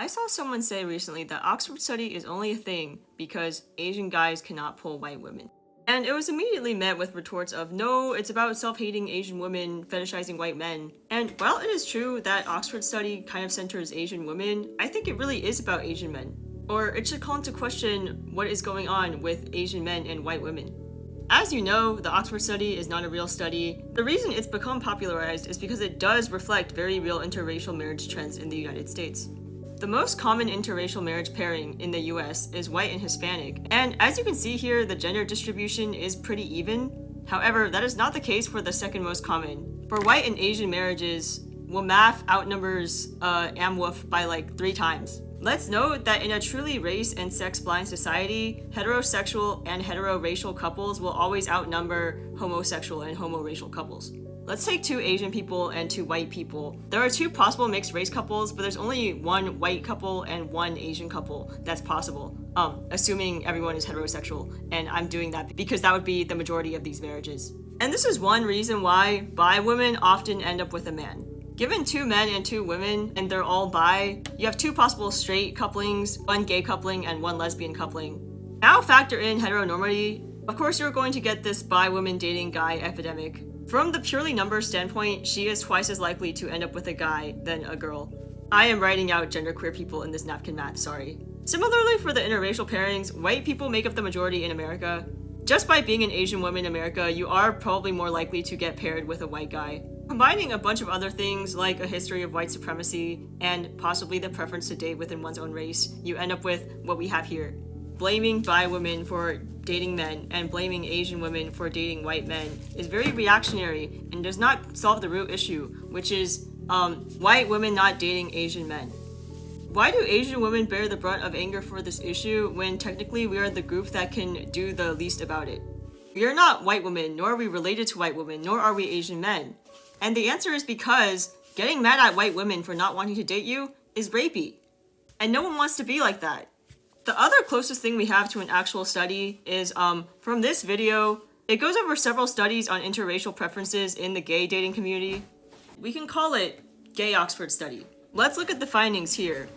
I saw someone say recently that Oxford study is only a thing because Asian guys cannot pull white women. And it was immediately met with retorts of, no, it's about self-hating Asian women fetishizing white men. And while it is true that Oxford study kind of centers Asian women, I think it really is about Asian men. Or it should call into question what is going on with Asian men and white women. As you know, the Oxford study is not a real study. The reason it's become popularized is because it does reflect very real interracial marriage trends in the United States. The most common interracial marriage pairing in the US is white and Hispanic, and as you can see here, the gender distribution is pretty even. However, that is not the case for the second most common. For white and Asian marriages, WMAF outnumbers AMWOOF by like 3 times. Let's note that in a truly race and sex blind society, heterosexual and heteroracial couples will always outnumber homosexual and homoracial couples. Let's take 2 Asian people and 2 white people. There are 2 possible mixed race couples, but there's only 1 white couple and 1 Asian couple that's possible, assuming everyone is heterosexual, and I'm doing that because that would be the majority of these marriages. And this is one reason why bi women often end up with a man. Given 2 men and 2 women, and they're all bi, you have 2 possible straight couplings, 1 gay coupling, and 1 lesbian coupling. Now factor in heteronormity, of course you're going to get this bi women dating guy epidemic. From the purely numbers standpoint, she is twice as likely to end up with a guy than a girl. I am writing out genderqueer people in this napkin math, sorry. Similarly for the interracial pairings, white people make up the majority in America. Just by being an Asian woman in America, you are probably more likely to get paired with a white guy. Combining a bunch of other things like a history of white supremacy and possibly the preference to date within one's own race, you end up with what we have here. Blaming bi women for dating men and blaming Asian women for dating white men is very reactionary and does not solve the root issue, which is white women not dating Asian men. Why do Asian women bear the brunt of anger for this issue when technically we are the group that can do the least about it? We are not white women, nor are we related to white women, nor are we Asian men. And the answer is because getting mad at white women for not wanting to date you is rapey. And no one wants to be like that. The other closest thing we have to an actual study is from this video. It goes over several studies on interracial preferences in the gay dating community. We can call it Gay Oxford Study. Let's look at the findings here.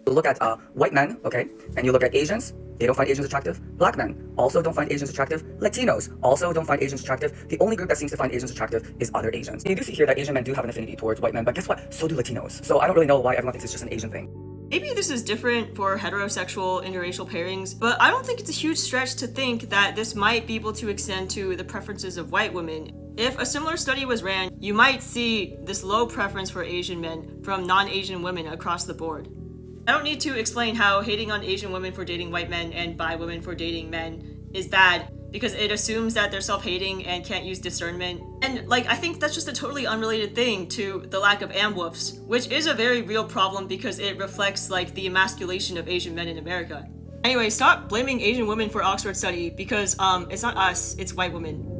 You look at white men, okay, and you look at Asians, they don't find Asians attractive. Black men also don't find Asians attractive. Latinos also don't find Asians attractive. The only group that seems to find Asians attractive is other Asians. And you do see here that Asian men do have an affinity towards white men, but guess what? So do Latinos. So I don't really know why everyone thinks it's just an Asian thing. Maybe this is different for heterosexual interracial pairings, but I don't think it's a huge stretch to think that this might be able to extend to the preferences of white women. If a similar study was ran, you might see this low preference for Asian men from non-Asian women across the board. I don't need to explain how hating on Asian women for dating white men and bi women for dating men is bad, because it assumes that they're self-hating and can't use discernment. And I think that's just a totally unrelated thing to the lack of AMWOOFs, which is a very real problem because it reflects the emasculation of Asian men in America. Anyway, stop blaming Asian women for Oxford study because it's not us, it's white women.